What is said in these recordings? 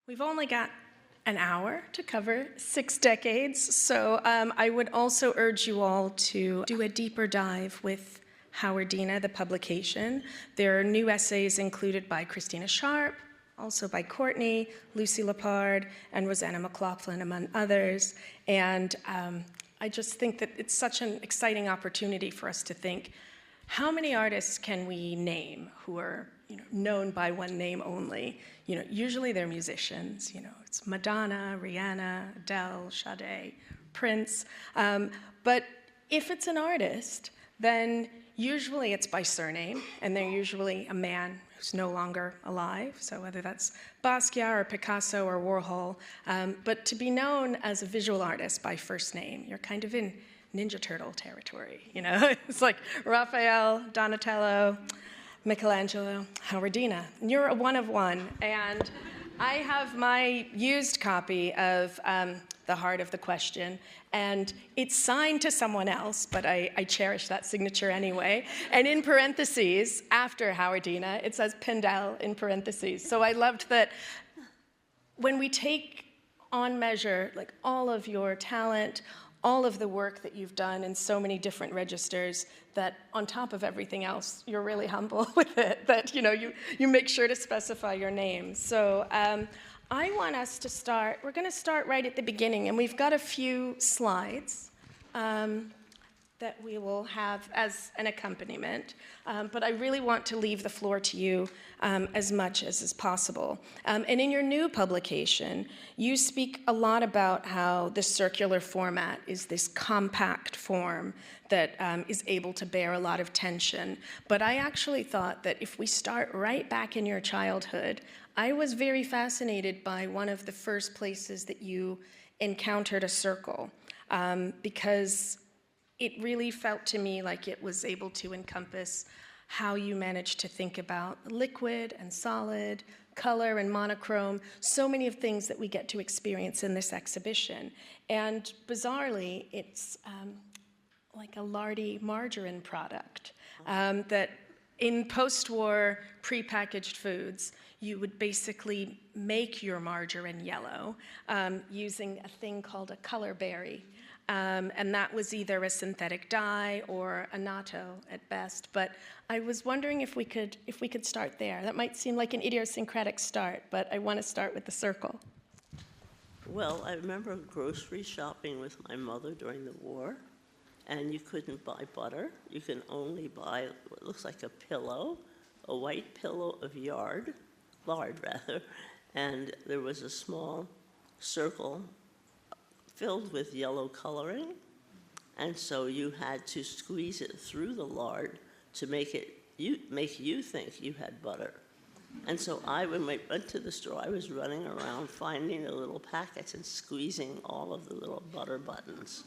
We've only got an hour to cover 6 decades, so I would also urge you all to do a deeper dive with Howardena, the publication. There are new essays included by Christina Sharp, also by Courtney, Lucy Lippard, and Rosanna McLaughlin, among others. And I just think that it's such an exciting opportunity for us to think, how many artists can we name who are known by one name only? Usually they're musicians. It's Madonna, Rihanna, Adele, Sade, Prince. But if it's an artist, then usually it's by surname, and they're usually a man who's no longer alive. So whether that's Basquiat or Picasso or Warhol, but to be known as a visual artist by first name, you're kind of in Ninja Turtle territory. It's like Raphael, Donatello, Michelangelo, Howardena. And you're a one of one. And I have my used copy of The Heart of the Question, and it's signed to someone else, but I cherish that signature anyway. And in parentheses, after Howardena, it says Pindell in parentheses. So I loved that when we take on measure like all of your talent, all of the work that you've done in so many different registers, that on top of everything else, you're really humble with it, that you make sure to specify your name. So I want us to start, we're going to start right at the beginning, and we've got a few slides that we will have as an accompaniment, but I really want to leave the floor to you as much as is possible. And in your new publication, you speak a lot about how the circular format is this compact form that is able to bear a lot of tension. But I actually thought that if we start right back in your childhood, I was very fascinated by one of the first places that you encountered a circle, because it really felt to me like it was able to encompass how you managed to think about liquid and solid, color and monochrome, so many of things that we get to experience in this exhibition. And bizarrely, it's like a lardy margarine product that in post-war prepackaged foods, you would basically make your margarine yellow using a thing called a color berry. And that was either a synthetic dye or a natto at best. But I was wondering if we could start there. That might seem like an idiosyncratic start, but I want to start with the circle. Well, I remember grocery shopping with my mother during the war, and you couldn't buy butter. You can only buy what looks like a pillow, a white pillow of lard rather, and there was a small circle filled with yellow coloring, and so you had to squeeze it through the lard to make you think you had butter. And so when I went to the store, I was running around finding the little packets and squeezing all of the little butter buttons.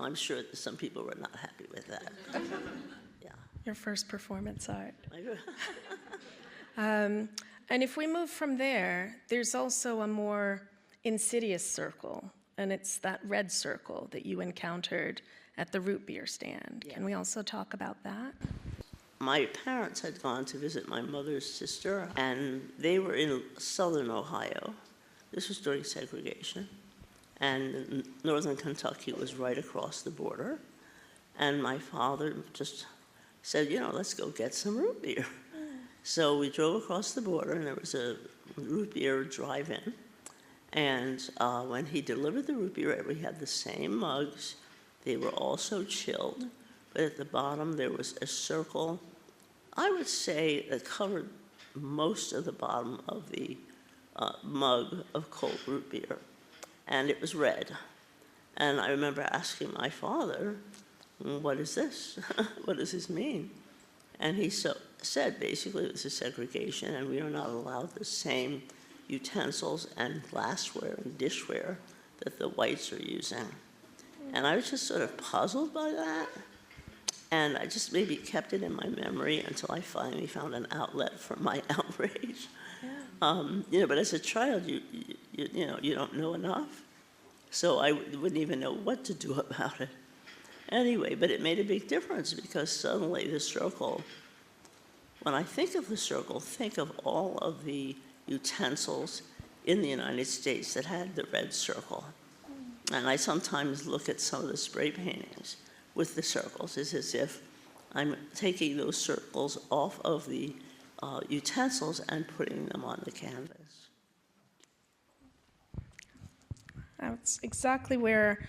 I'm sure that some people were not happy with that. Yeah. Your first performance art. And if we move from there, there's also a more insidious circle, and it's that red circle that you encountered at the root beer stand. Yeah. Can we also talk about that? My parents had gone to visit my mother's sister, and they were in southern Ohio. This was during segregation. And northern Kentucky was right across the border. And my father just said, let's go get some root beer. So we drove across the border, and there was a root beer drive-in. And when he delivered the root beer, we had the same mugs. They were also chilled, but at the bottom there was a circle, I would say, that covered most of the bottom of the mug of cold root beer. And it was red. And I remember asking my father, what is this? What does this mean? And he said, basically, this is segregation, and we are not allowed the same utensils and glassware and dishware that the whites are using. And I was just sort of puzzled by that. And I just maybe kept it in my memory until I finally found an outlet for my outrage. Yeah. But as a child, you don't know enough. So I wouldn't even know what to do about it. Anyway, but it made a big difference because suddenly the circle, when I think of the circle, think of all of the utensils in the United States that had the red circle. And I sometimes look at some of the spray paintings with the circles. It's as if I'm taking those circles off of the utensils and putting them on the canvas. That's exactly where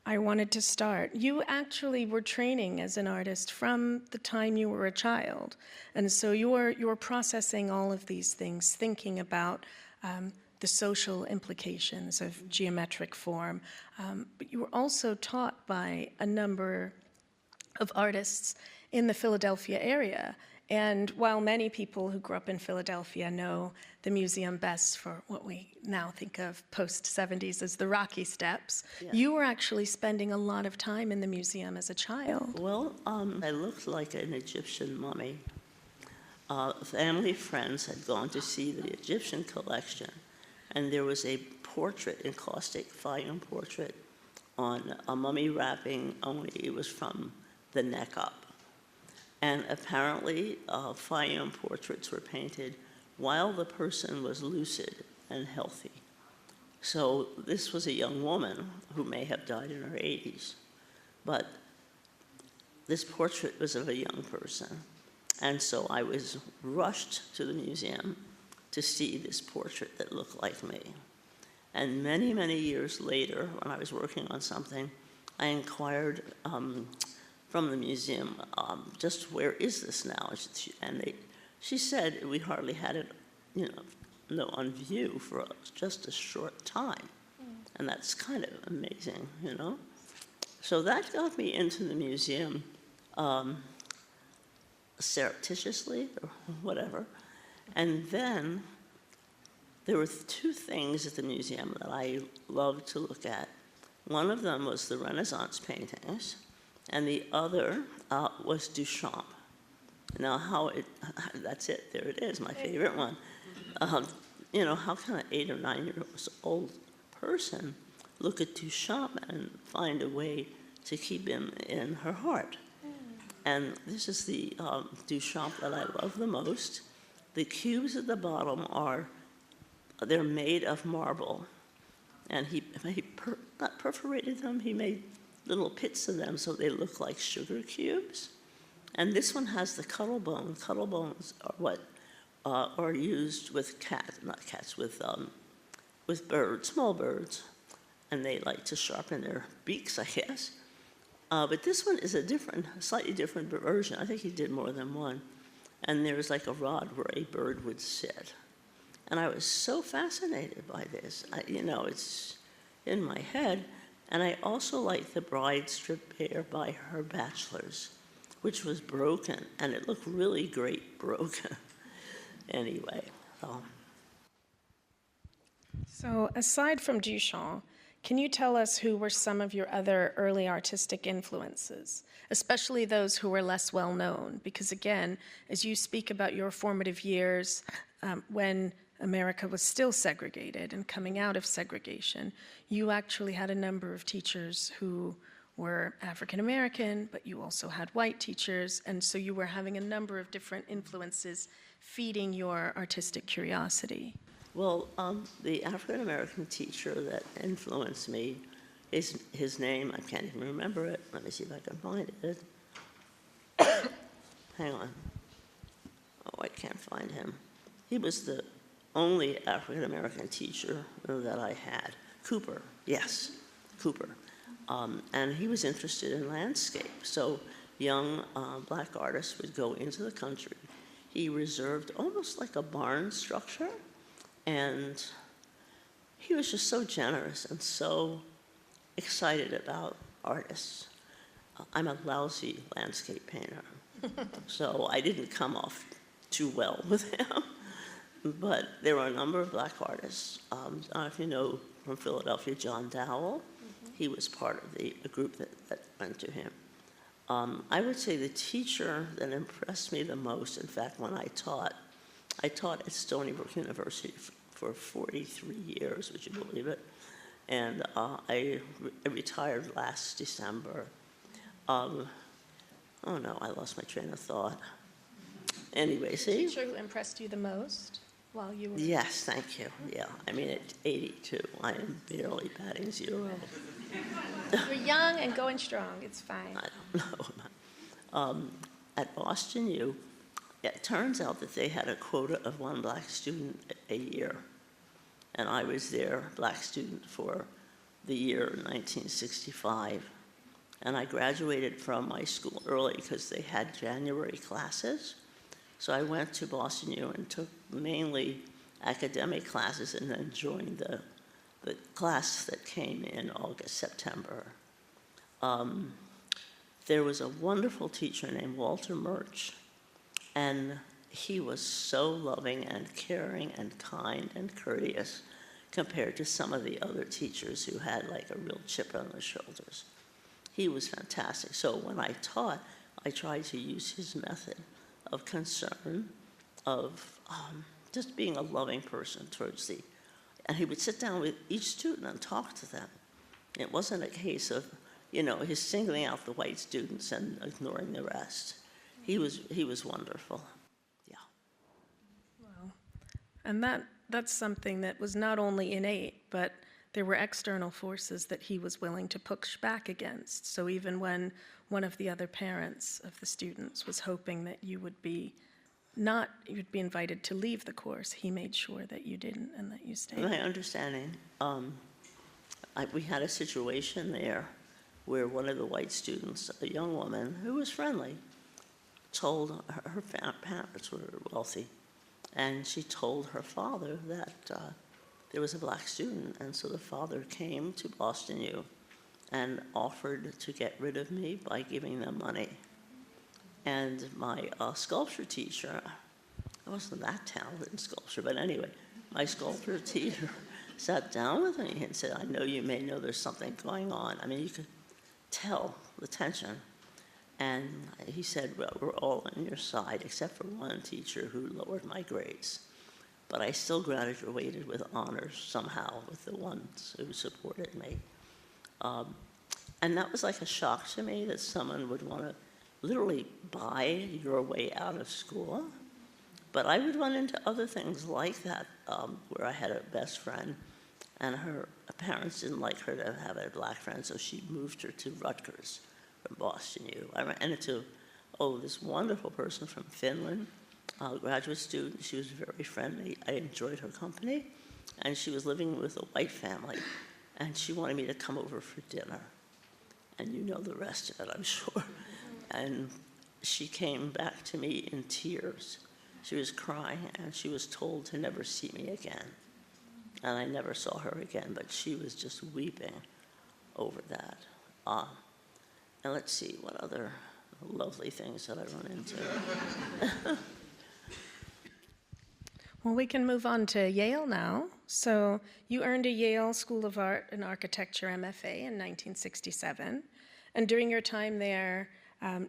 I wanted to start. You actually were training as an artist from the time you were a child. And so you're processing all of these things, thinking about the social implications of geometric form. But you were also taught by a number of artists in the Philadelphia area. And while many people who grew up in Philadelphia know the museum best for what we now think of post-'70s as the Rocky Steps, Yeah. you were actually spending a lot of time in the museum as a child. Well, I looked like an Egyptian mummy. Family friends had gone to see the Egyptian collection, and there was a portrait, encaustic Fayum portrait, on a mummy wrapping, only it was from the neck up. And apparently, Fayum portraits were painted while the person was lucid and healthy. So this was a young woman who may have died in her 80s, but this portrait was of a young person. And so I was rushed to the museum to see this portrait that looked like me. And many, many years later, when I was working on something, I inquired from the museum, just where is this now? And she said we hardly had it, on view for just a short time. And that's kind of amazing, So that got me into the museum surreptitiously or whatever. And then there were two things at the museum that I loved to look at. One of them was the Renaissance paintings, and the other was Duchamp. Now, that's it, there it is, my favorite one. How can an 8 or 9 year old person look at Duchamp and find a way to keep him in her heart? And this is the Duchamp that I love the most. The cubes at the bottom they're made of marble. And he not perforated them, he made little pits of them so they look like sugar cubes. And this one has the cuttle bone. Cuttle bones are what are used with with birds, small birds. And they like to sharpen their beaks, I guess. But this one is a slightly different version. I think he did more than one. And there's like a rod where a bird would sit. And I was so fascinated by this. It's in my head. And I also liked the bride strip bare by her bachelors, which was broken. And it looked really great broken. Anyway, So aside from Duchamp, can you tell us who were some of your other early artistic influences, especially those who were less well known? Because again, as you speak about your formative years when America was still segregated and coming out of segregation, you actually had a number of teachers who were African American, but you also had white teachers, and so you were having a number of different influences feeding your artistic curiosity. well, the African American teacher that influenced me, his name, I can't even remember it. Let me see if I can find it. Hang on. Oh, I can't find him. He was the only African American teacher that I had. Cooper, yes, Cooper. And he was interested in landscape. So young black artists would go into the country. He reserved almost like a barn structure. And he was just so generous and so excited about artists. I'm a lousy landscape painter, so I didn't come off too well with him. But there were a number of black artists. I don't know if you know from Philadelphia, John Dowell. He was part of a group that went to him. I would say the teacher that impressed me the most, in fact, when I taught at Stony Brook University for 43 years, would you believe it? And I retired last December. Oh no, I lost my train of thought. Anyway, see? The teacher who impressed you the most? while you were... Yes, thank you. Yeah, I mean, at 82, I am barely batting zero. You're young and going strong. It's fine. I don't know. At Boston U, it turns out that they had a quota of one black student a year. And I was their black student for the year 1965. And I graduated from my school early because they had January classes. So I went to Boston U and took mainly academic classes and then joined the class that came in August, September. There was a wonderful teacher named Walter Murch, and he was so loving and caring and kind and courteous compared to some of the other teachers who had like a real chip on their shoulders. He was fantastic. So when I taught, I tried to use his method of concern, of just being a loving person towards and he would sit down with each student and talk to them. It wasn't a case of, his singling out the white students and ignoring the rest. He was wonderful. Yeah. Wow. And that's something that was not only innate, but there were external forces that he was willing to push back against. So even when one of the other parents of the students was hoping that you'd be invited to leave the course, he made sure that you didn't and that you stayed. My understanding, we had a situation there where one of the white students, a young woman who was friendly, told her parents were wealthy, and she told her father that there was a black student, and so the father came to Boston U and offered to get rid of me by giving them money. And my sculpture teacher, I wasn't that talented in sculpture, but anyway, my sculpture teacher sat down with me and said, I know you may know there's something going on. I mean, you could tell the tension. And he said, well, we're all on your side, except for one teacher who lowered my grades. But I still graduated with honors somehow with the ones who supported me. And that was like a shock to me that someone would want to literally buy your way out of school. But I would run into other things like that, where I had a best friend, and her parents didn't like her to have a black friend, so she moved her to Rutgers from Boston U. I ran into, this wonderful person from Finland, a graduate student. She was very friendly. I enjoyed her company, and she was living with a white family, and she wanted me to come over for dinner. And you know the rest of it, I'm sure. And she came back to me in tears. She was crying, and she was told to never see me again. And I never saw her again, but she was just weeping over that. And let's see, what other lovely things that I run into. Well, we can move on to Yale now. So you earned a Yale School of Art and Architecture MFA in 1967. And during your time there,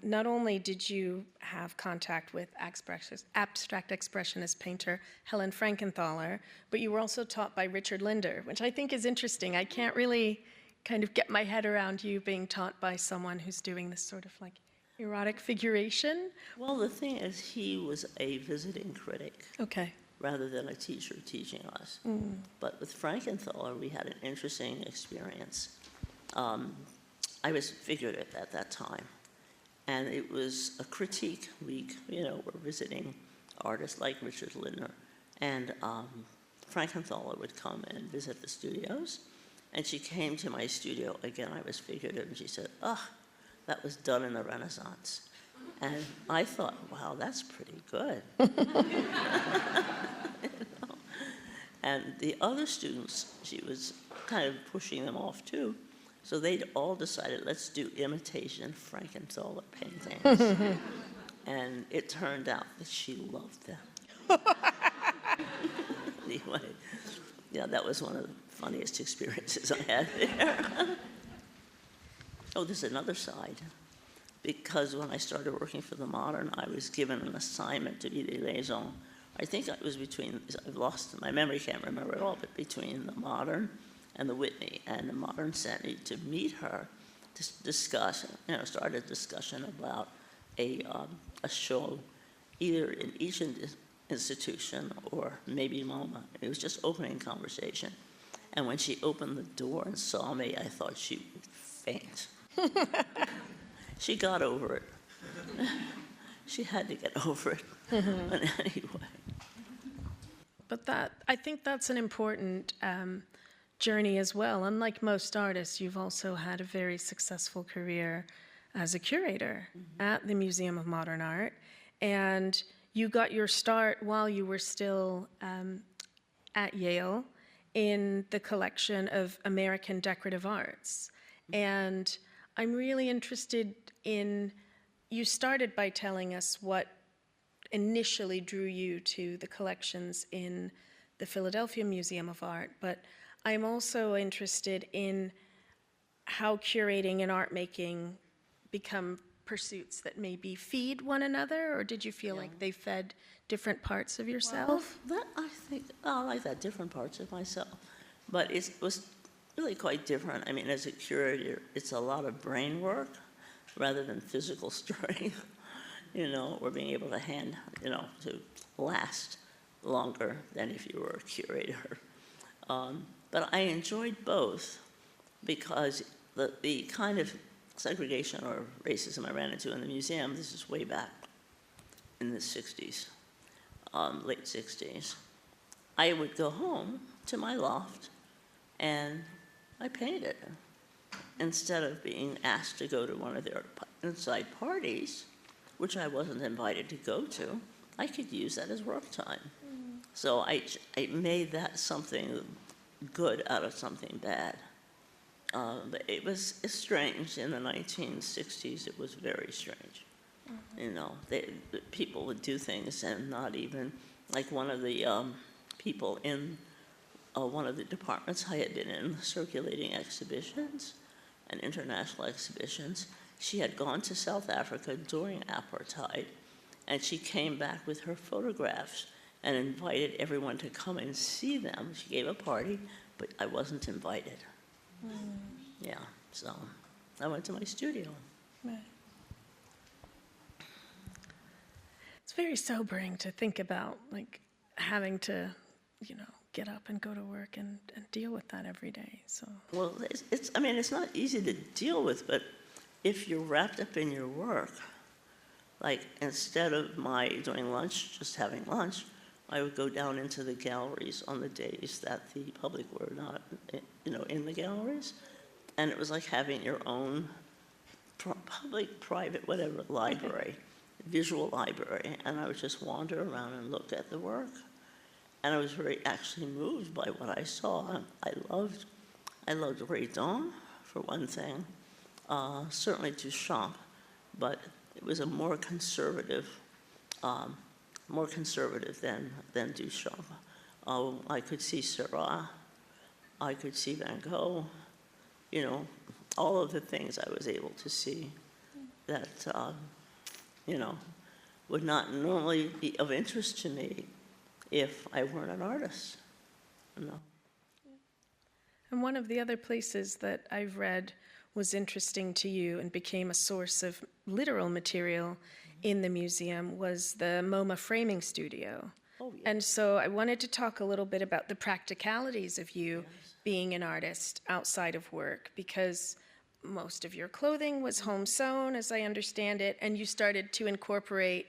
not only did you have contact with abstract expressionist painter Helen Frankenthaler, but you were also taught by Richard Linder, which I think is interesting. I can't really kind of get my head around you being taught by someone who's doing this sort of like erotic figuration. Well, the thing is, he was a visiting critic. Okay. Rather than a teacher teaching us. But with Frankenthaler, we had an interesting experience. I was figurative at that time, and it was a critique week. We're visiting artists like Richard Linder, and Frankenthaler would come and visit the studios, and she came to my studio. Again, I was figurative, and she said, that was done in the Renaissance. And I thought, wow, that's pretty good. And the other students, she was kind of pushing them off too. So they'd all decided, let's do imitation Frankenthaler paintings. And it turned out that she loved them. Anyway, that was one of the funniest experiences I had there. There's another side. Because when I started working for the Modern, I was given an assignment to be the liaison. I think it was I've lost, my memory can't remember it all, but between the Modern and the Whitney. And the Modern sent me to meet her to discuss, start a discussion about a show, either in each institution or maybe MoMA. It was just opening conversation. And when she opened the door and saw me, I thought she would faint. She got over it. She had to get over it. But anyway. But I think that's an important journey as well. Unlike most artists, you've also had a very successful career as a curator at the Museum of Modern Art. And you got your start while you were still at Yale in the collection of American decorative arts. And I'm really interested in, you started by telling us what initially drew you to the collections in the Philadelphia Museum of Art, but I'm also interested in how curating and art making become pursuits that maybe feed one another, or did you feel like they fed different parts of yourself? Well, that I think, I like that, different parts of myself. But it was really quite different. I mean, as a curator, it's a lot of brain work rather than physical strength, or being able to to last longer than if you were a curator. But I enjoyed both because the kind of segregation or racism I ran into in the museum, this is way back in the 60s, late 60s. I would go home to my loft and I painted instead of being asked to go to one of their inside parties, which I wasn't invited to go to. I could use that as work time. So I made that something good out of something bad. But it's strange. In the 1960s, it was very strange. People would do things and not even, like one of the people in one of the departments I had been in, circulating exhibitions and international exhibitions. She had gone to South Africa during apartheid, and she came back with her photographs and invited everyone to come and see them. She gave a party, but I wasn't invited. Yeah, so I went to my studio. Right. It's very sobering to think about, like, having to, get up and go to work and deal with that every day. So. Well, it's not easy to deal with, but if you're wrapped up in your work, like instead of doing lunch, just having lunch, I would go down into the galleries on the days that the public were not, in the galleries. And it was like having your own public, private, whatever, library, visual library. And I would just wander around and look at the work. And I was very actually moved by what I saw. I loved Redon, for one thing, certainly Duchamp, but it was a more conservative than Duchamp. I could see Seurat, I could see Van Gogh, all of the things I was able to see that, would not normally be of interest to me if I weren't an artist. And one of the other places that I've read was interesting to you and became a source of literal material in the museum was the MoMA framing studio. Oh, yeah. And so I wanted to talk a little bit about the practicalities of you being an artist outside of work, because most of your clothing was home sewn, as I understand it, and you started to incorporate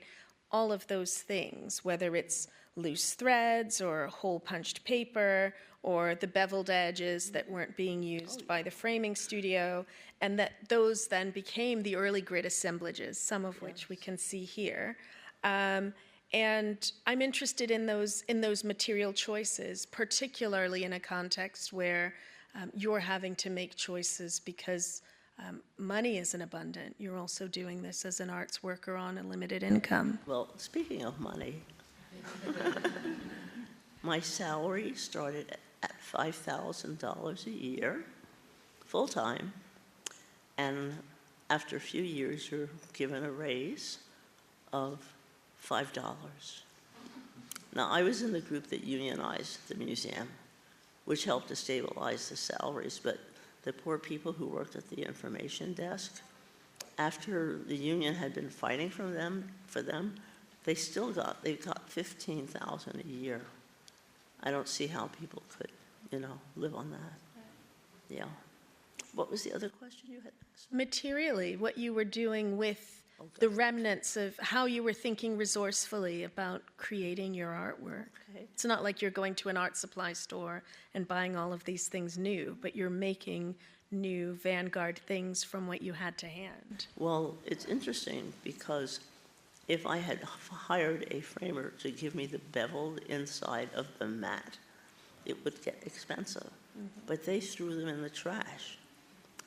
all of those things, whether it's loose threads or hole punched paper or the beveled edges that weren't being used by the framing studio, and that those then became the early grid assemblages, some of which we can see here. And I'm interested in those material choices, particularly in a context where you're having to make choices because money isn't abundant. You're also doing this as an arts worker on a limited income. Well, speaking of money, my salary started at $5,000 a year, full-time, and after a few years, you're given a raise of $5. Now, I was in the group that unionized the museum, which helped to stabilize the salaries, but the poor people who worked at the information desk, after the union had been fighting for them, they got about $15,000 a year. I don't see how people could, live on that. Yeah. What was the other question you had asked? Materially, what you were doing with the remnants of how you were thinking resourcefully about creating your artwork. Okay. It's not like you're going to an art supply store and buying all of these things new, but you're making new vanguard things from what you had to hand. Well, it's interesting because if I had hired a framer to give me the beveled inside of the mat, it would get expensive. But they threw them in the trash.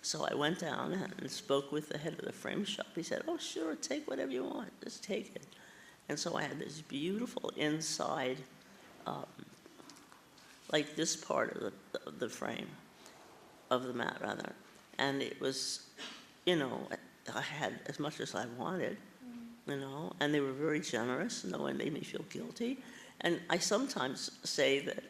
So I went down and spoke with the head of the frame shop. He said, "Oh, sure, take whatever you want, just take it." And so I had this beautiful inside, like this part of the frame, of the mat rather. And it was, I had as much as I wanted, and they were very generous. No one made me feel guilty. And I sometimes say that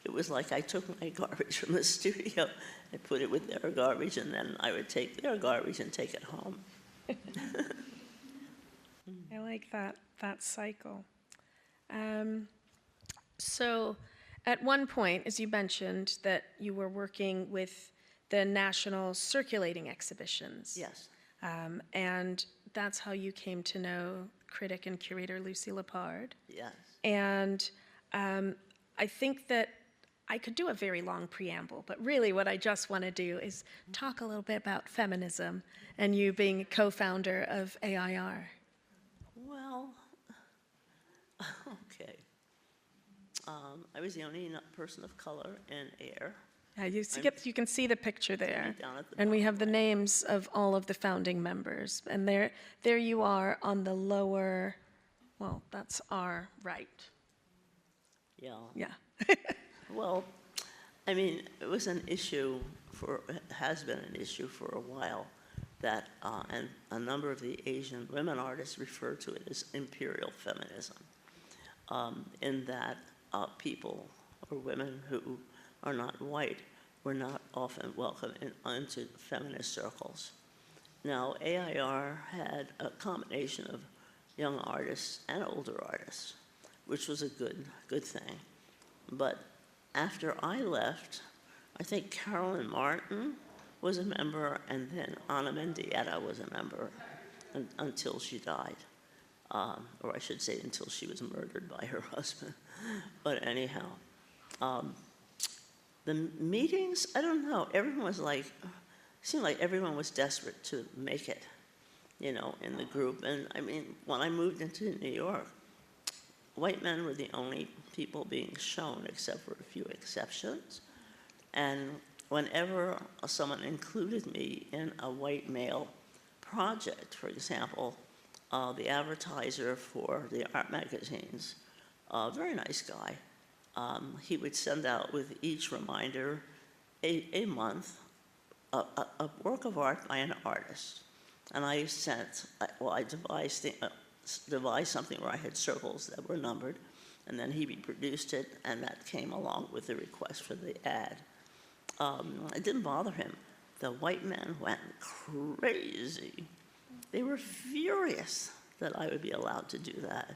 it was like I took my garbage from the studio and put it with their garbage, and then I would take their garbage and take it home. I like that cycle. So at one point, as you mentioned, that you were working with the national circulating exhibitions. Yes. And that's how you came to know critic and curator Lucy Lippard. Yes. And I think that I could do a very long preamble, but really what I just want to do is talk a little bit about feminism and you being a co-founder of AIR. Well, okay. I was the only person of color in AIR. You can see the picture there. Down at the And we bottom have the names of all of the founding members. And there you are on the lower, well, that's our right. Yeah. Yeah. Well, I mean, it was an issue has been an issue for a while that, and a number of the Asian women artists refer to it as imperial feminism, in that people or women who are not white were not often welcome into feminist circles. Now, AIR had a combination of young artists and older artists, which was a good thing. But after I left, I think Carolyn Martin was a member, and then Ana Mendieta was a member until she died. Or I should say until she was murdered by her husband. But anyhow, the meetings, I don't know, everyone was like, seemed like everyone was desperate to make it, in the group. And I mean, when I moved into New York, white men were the only people being shown, except for a few exceptions. And whenever someone included me in a white male project, for example, the advertiser for the art magazines, a very nice guy, he would send out with each reminder a month a work of art by an artist. And I devised something where I had circles that were numbered, and then he reproduced it, and that came along with the request for the ad. It didn't bother him. The white men went crazy. They were furious that I would be allowed to do that.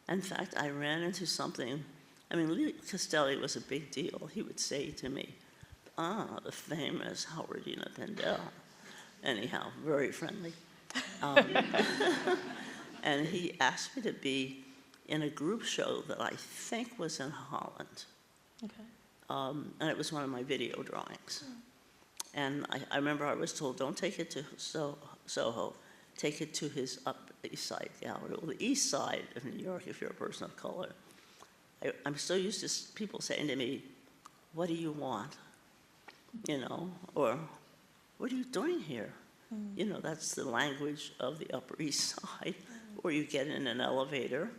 In fact, I ran into something. I mean, Lee Castelli was a big deal. He would say to me, the famous Howardena Pindell. Anyhow, very friendly. And he asked me to be in a group show that I think was in Holland. Okay. And it was one of my video drawings. And I remember I was told, don't take it to Soho, take it to his Upper East Side gallery, or the East Side of New York if you're a person of color. I'm so used to people saying to me, what do you want? Or what are you doing here? That's the language of the Upper East Side. Or you get in an elevator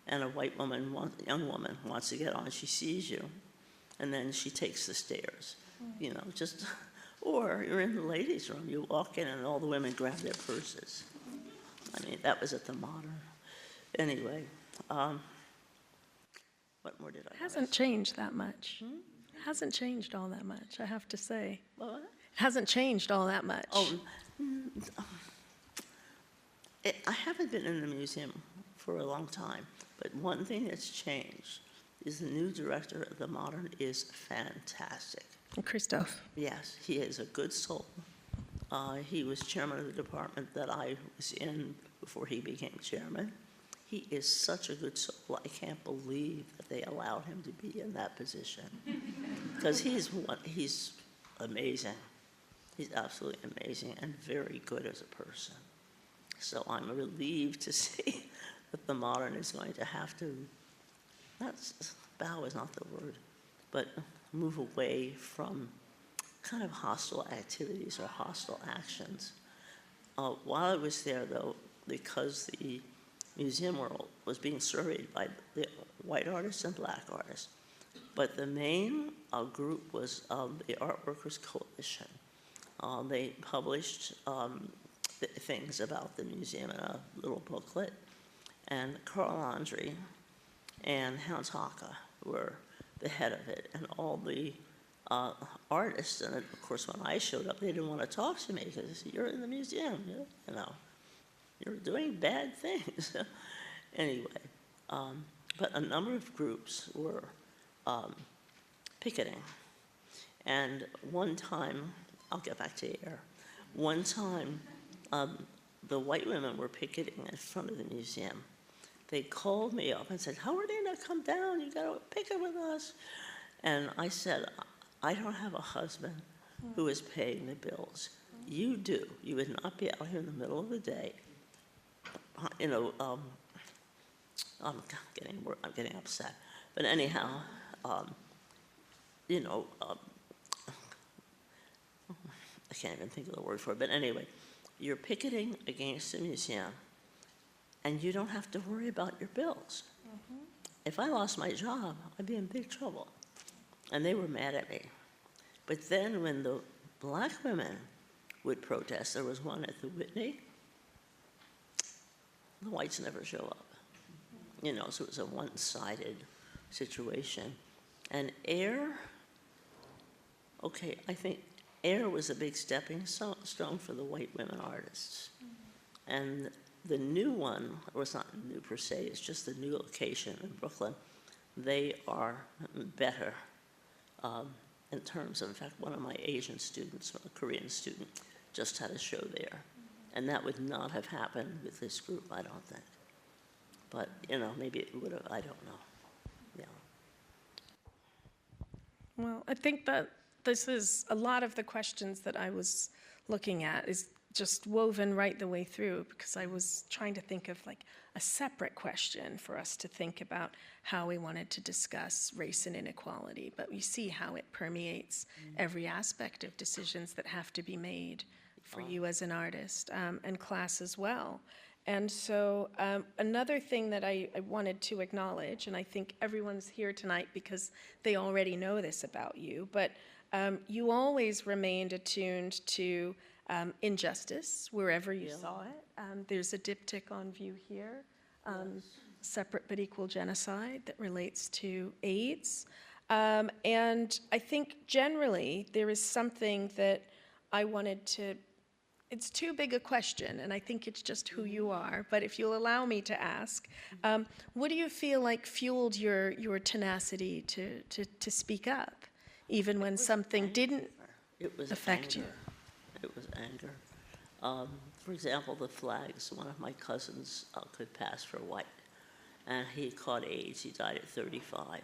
and a white woman, young woman, wants to get on, she sees you, and then she takes the stairs, or you're in the ladies' room, you walk in and all the women grab their purses. I mean, that was at the Modern. Anyway, what more did I Hasn't changed that much. Hasn't changed all that much, I have to say. What? It hasn't changed all that much. I haven't been in the museum for a long time. But one thing that's changed is the new director of the Modern is fantastic. Christophe. Yes, he is a good soul. He was chairman of the department that I was in before he became chairman. He is such a good soul. I can't believe that they allowed him to be in that position. Because he's amazing. He's absolutely amazing and very good as a person. So I'm relieved to see that the Modern is going to have to, bow is not the word, but move away from kind of hostile activities or hostile actions. While I was there, though, because the museum world was being surveyed by the white artists and black artists, but the main group was the Art Workers Coalition. They published things about the museum in a little booklet, and Carl Andre and Hans Hake were the head of it, and all the artists. And of course, when I showed up, they didn't want to talk to me because they said, "You're in the museum, you know, you're doing bad things." Anyway, but a number of groups were picketing, and one time, I'll get back to air. One time, the white women were picketing in front of the museum. They called me up and said, "Howardena, come down, you gotta picket with us." And I said, "I don't have a husband who is paying the bills. You do. You would not be out here in the middle of the day." You know, I'm getting upset. But anyhow, you know, I can't even think of the word for it. But anyway, you're picketing against the museum, and you don't have to worry about your bills. Mm-hmm. If I lost my job, I'd be in big trouble. And they were mad at me. But then when the black women would protest, there was one at the Whitney, the whites never show up. You know, so it was a one-sided situation. And AIR, okay, I think AIR was a big stepping stone for the white women artists. Mm-hmm. And the new one, or it's not new per se, it's just the new location in Brooklyn, they are better in terms of, in fact, one of my Asian students, a Korean student, just had a show there. Mm-hmm. And that would not have happened with this group, I don't think. But, you know, maybe it would have, I don't know. Yeah. Well, I think that this is a lot of the questions that I was looking at is just woven right the way through, because I was trying to think of like a separate question for us to think about how we wanted to discuss race and inequality. But we see how it permeates every aspect of decisions that have to be made for you as an artist, and class as well. And so another thing that I wanted to acknowledge, and I think everyone's here tonight because they already know this about you, but you always remained attuned to injustice wherever you saw it. There's a diptych on view here, separate but equal genocide that relates to AIDS. And I think generally there is something that I wanted to, it's too big a question, and I think it's just who you are, but if you'll allow me to ask, what do you feel like fueled your tenacity to speak up, even when something didn't affect you? It was anger. For example, the flags, one of my cousins could pass for white, and he caught AIDS. He died at 35.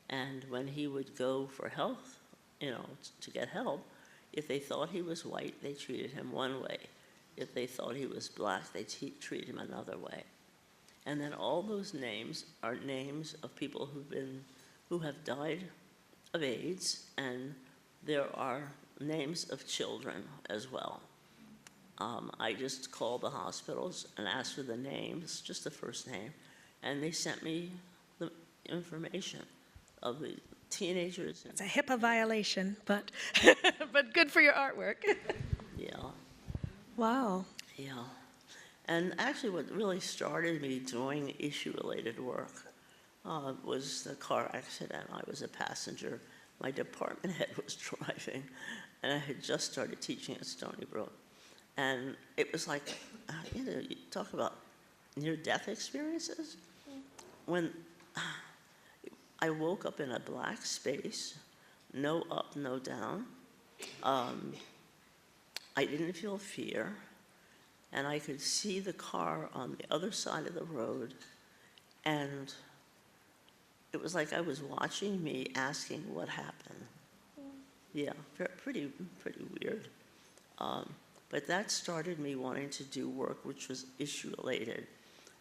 And when he would go for health, you know, to get help, if they thought he was white, they treated him one way. If they thought he was black, they treated him another way. And then all those names are names of people who have died of AIDS, and there are names of children as well. I just called the hospitals and asked for the names, just the first name, and they sent me the information of the teenagers. It's a HIPAA violation, but but good for your artwork. Yeah. Wow. Yeah. And actually what really started me doing issue-related work was the car accident. I was a passenger. My department head was driving, and I had just started teaching at Stony Brook. And it was like, you know, you talk about near-death experiences. When I woke up in a black space, no up, no down. I didn't feel fear, and I could see the car on the other side of the road, and it was like I was watching me asking what happened. Yeah, pretty weird. But that started me wanting to do work which was issue-related.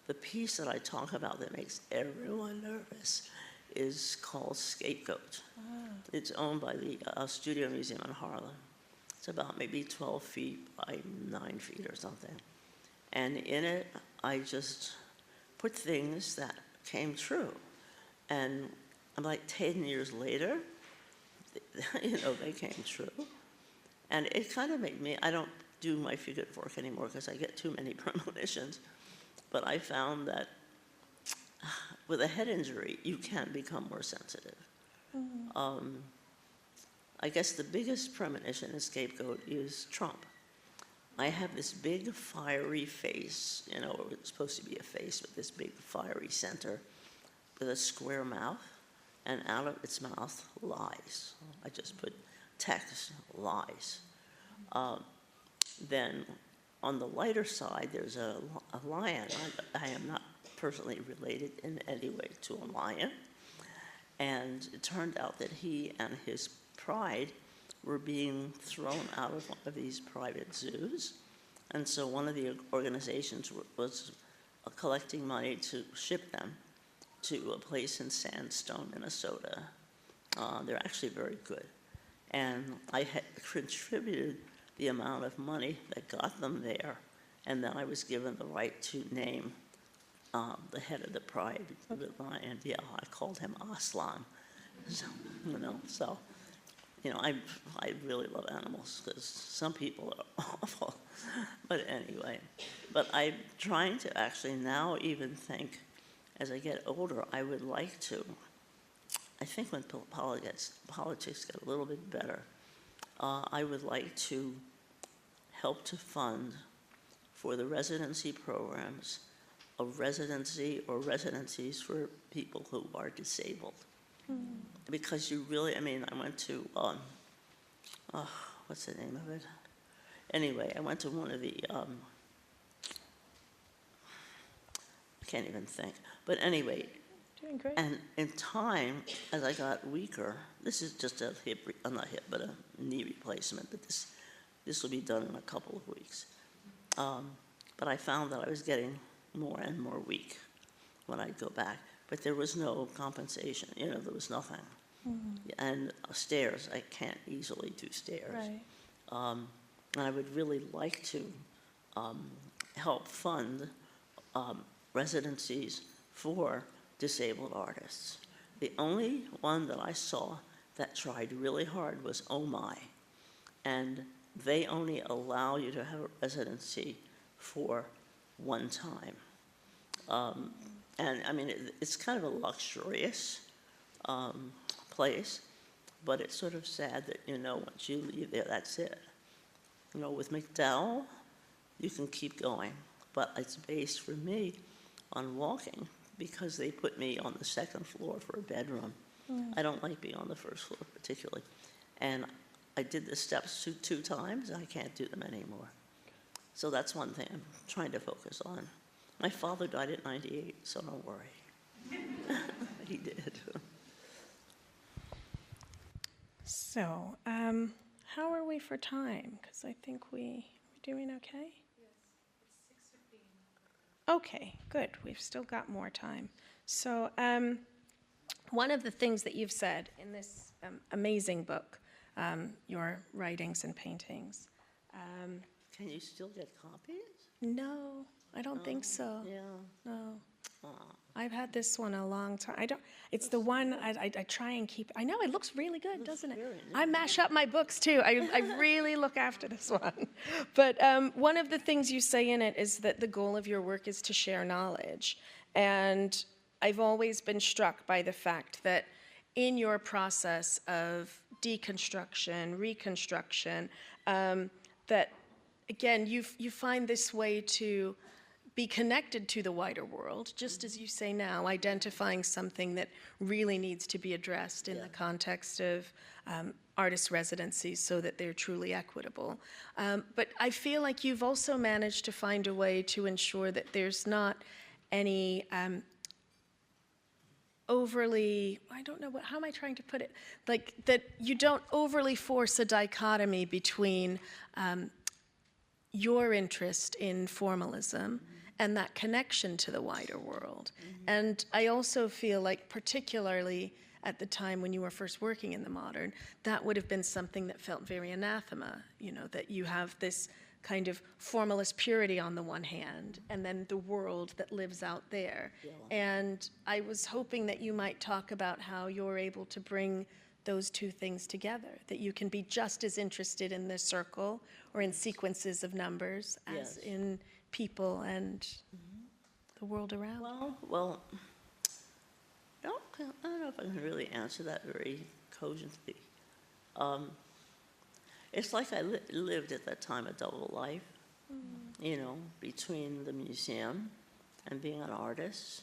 The piece that I talk about that makes everyone nervous is called Scapegoat. It's owned by the Studio Museum in Harlem. It's about maybe 12 feet by 9 feet or something. And in it, I just put things that came true. And I'm like 10 years later, they came true. And it kind of made me, I don't do my figurative work anymore because I get too many premonitions. But I found that with a head injury, you can become more sensitive. I guess the biggest premonition and scapegoat is Trump. I have this big fiery face, it's supposed to be a face with this big fiery center with a square mouth, and out of its mouth, lies. I just put text, lies. Then on the lighter side, there's a lion. I am not personally related in any way to a lion. And it turned out that he and his pride were being thrown out of one of these private zoos. And so one of the organizations was collecting money to ship them to a place in Sandstone, Minnesota. They're actually very good. And I had contributed the amount of money that got them there, and then I was given the right to name the head of the pride, the lion. Yeah, I called him Aslan. So, I really love animals because some people are awful. But anyway, I'm trying to actually now even think, as I get older, I would like to. I think when politics get a little bit better, I would like to help to fund for the residency programs of residency or residencies for people who are disabled. Because you really, I went to, what's the name of it? Anyway, I went to one of the, I can't even think. But anyway, Doing great. and in time, as I got weaker, this is just a not hip, but a knee replacement, but this will be done in a couple of weeks. But I found that I was getting more and more weak when I'd go back. But there was no compensation, there was nothing. And stairs, I can't easily do stairs. Right. And I would really like to help fund residencies for disabled artists. The only one that I saw that tried really hard was Oh My, and they only allow you to have a residency for one time. And it's kind of a luxurious place, but it's sort of sad that, once you leave there, that's it. With McDowell, you can keep going, but it's based for me on walking because they put me on the second floor for a bedroom. I don't like being on the first floor particularly. And I did the steps two times, and I can't do them anymore. So that's one thing I'm trying to focus on. My father died at 98, so don't worry. He did. So, how are we for time? Because I think we're doing okay? Yes, it's 6:15. Okay, good. We've still got more time. So, one of the things that you've said in this amazing book, your writings and paintings. Can you still get copies? No, I don't think so. Yeah. No. Aw. I've had this one a long time. It's the one I try and keep. I know, it looks really good, doesn't it? very nice. I mash up my books too. I really look after this one. But one of the things you say in it is that the goal of your work is to share knowledge. And I've always been struck by the fact that in your process of deconstruction, reconstruction, that again, you find this way to be connected to the wider world, just as you say now, identifying something that really needs to be addressed in Yeah. the context of artist residencies so that they're truly equitable. But I feel like you've also managed to find a way to ensure that there's not any overly, I don't know, how am I trying to put it? Like that you don't overly force a dichotomy between your interest in formalism and that connection to the wider world. And I also feel like, particularly at the time when you were first working in the modern, that would have been something that felt very anathema, you know, that you have this kind of formalist purity on the one hand, and then the world that lives out there. Yeah. And I was hoping that you might talk about how you're able to bring those two things together, that you can be just as interested in the circle or in sequences of numbers as Yes. in people and the world around. Well, I don't know if I can really answer that very cogently. It's like I lived at that time a double life, you know, between the museum and being an artist.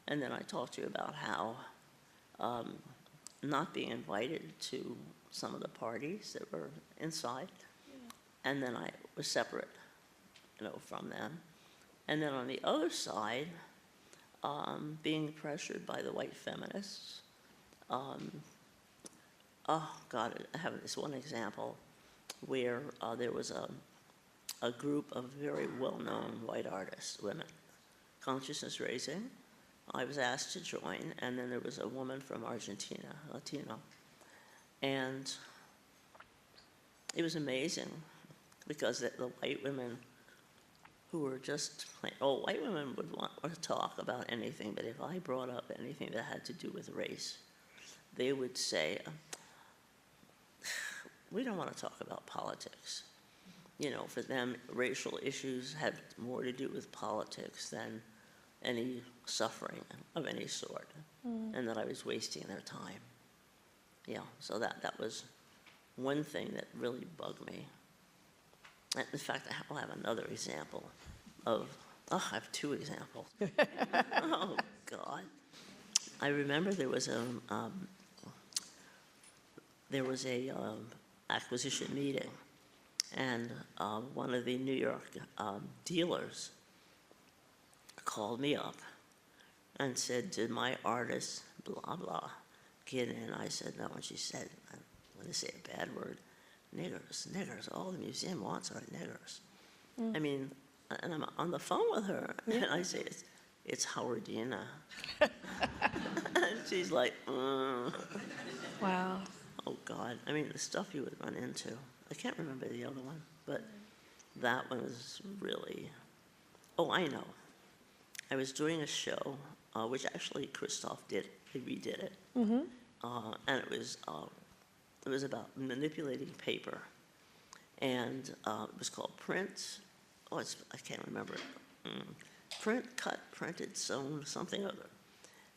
And then I talked to you about how not being invited to some of the parties that were inside. And then I was separate, you know, from them. And then on the other side, being pressured by the white feminists. Oh, God, I have this one example where there was a group of very well-known white artists, women, consciousness raising. I was asked to join, and then there was a woman from Argentina, Latino. And it was amazing because the white women who were just plain, white women would want to talk about anything, but if I brought up anything that had to do with race, they would say, we don't want to talk about politics. You know, for them, racial issues had more to do with politics than any suffering of any sort, and that I was wasting their time. Yeah, so that was one thing that really bugged me. And in fact, I'll have another example of, I have two examples. Oh, God. I remember there was a acquisition meeting, and one of the New York dealers called me up and said, did my artist, blah, blah, get in? I said, no, and she said, I'm going to say a bad word, niggers, all the museum wants are niggers. I mean, and I'm on the phone with her, and I say, it's Howardena. And she's like, Wow. oh, God. I mean, the stuff you would run into. I can't remember the other one, but that one was really, oh, I know. I was doing a show, which actually Christoph did, he redid it. And it was about manipulating paper. And it was called Print. Oh, I can't remember it. Print, cut, printed, sewn, something other.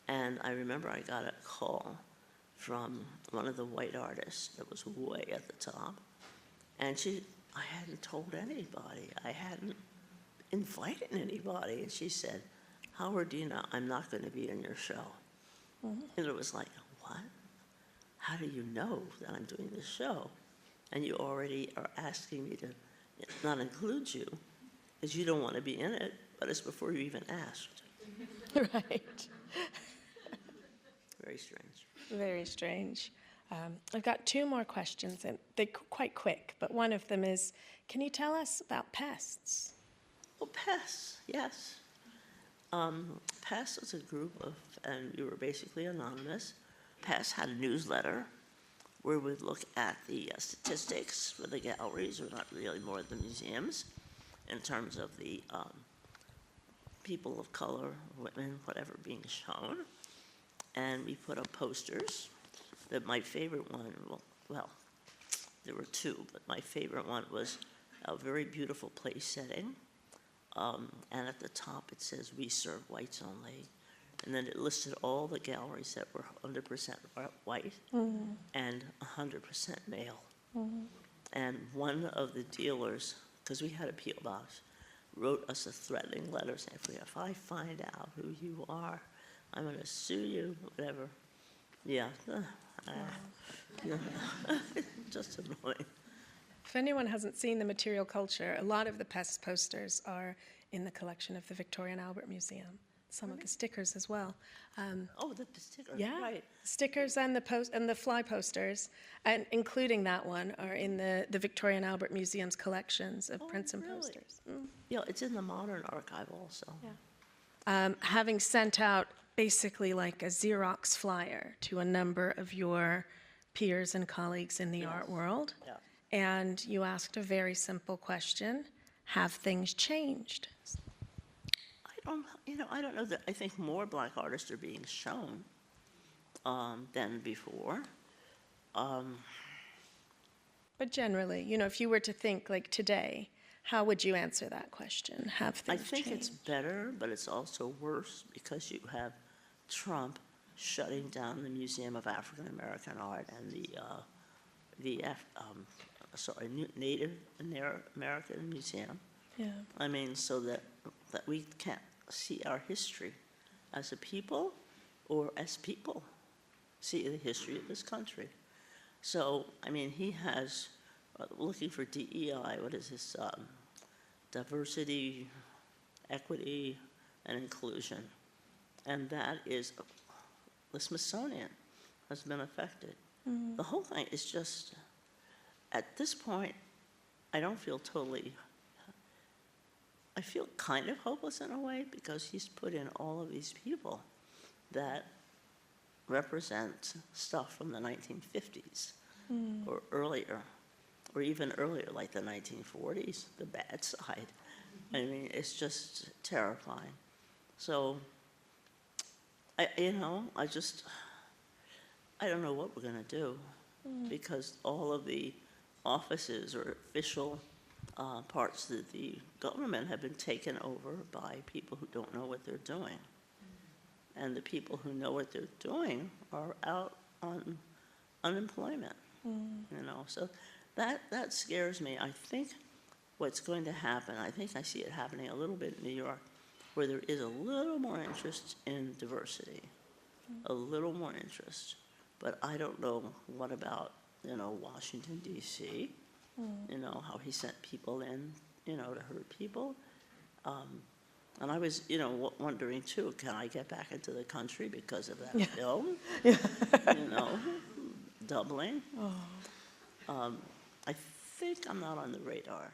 And I remember I got a call from one of the white artists that was way at the top. And I hadn't told anybody. I hadn't invited anybody. And she said, Howardena, I'm not going to be in your show. And it was like, what? How do you know that I'm doing this show? And you already are asking me to not include you because you don't want to be in it, but it's before you even asked. Right. Very strange. Very strange. I've got two more questions, and they're quite quick, but one of them is, can you tell us about pests? Well, pests, yes. Pests was a group of, and we were basically anonymous. Pests had a newsletter where we'd look at the statistics for the galleries, or not really more the museums, in terms of the people of color, women, whatever, being shown. And we put up posters. That my favorite one, well, there were two, but my favorite one was a very beautiful place setting. And at the top it says, we serve whites only. And then it listed all the galleries that were 100% white and 100% male. And one of the dealers, because we had a P.O. box, wrote us a threatening letter saying, if I find out who you are, I'm going to sue you, whatever. Yeah. Yeah. Just annoying. If anyone hasn't seen the material culture, a lot of the past posters are in the collection of the Victoria and Albert Museum. Some of the stickers as well. Oh, the sticker. Yeah, Right. stickers and the fly posters, and including that one, are in the Victoria and Albert Museum's collections of prints and really? posters. Yeah, it's in the Modern Archive also. Yeah. Having sent out basically like a Xerox flyer to a number of your peers and colleagues in the art world, Yeah. and you asked a very simple question: have things changed? I don't know that. I think more Black artists are being shown than before. But generally, if you were to think like today, how would you answer that question? Have I things think changed? it's better, but it's also worse because you have Trump shutting down the Museum of African American Art and Native American Museum. Yeah. I mean, so that we can't see our history as a people or as people see the history of this country. So, I mean, he has, looking for DEI, what is this, diversity, equity, and inclusion. And that is, the Smithsonian has been affected. The whole thing is just, at this point, I don't feel totally, I feel kind of hopeless in a way because he's put in all of these people that represent stuff from the 1950s or earlier, or even earlier, like the 1940s, the bad side. I mean, it's just terrifying. So, I don't know what we're going to do because all of the offices or official parts of the government have been taken over by people who don't know what they're doing. And the people who know what they're doing are out on unemployment, So that scares me. I think what's going to happen, I think I see it happening a little bit in New York, where there is a little more interest in diversity, a little more interest. But I don't know what about, Washington, D.C., how he sent people in, to hurt people. And I was, wondering, too, can I get back into the country because of that film? Doubling. I think I'm not on the radar.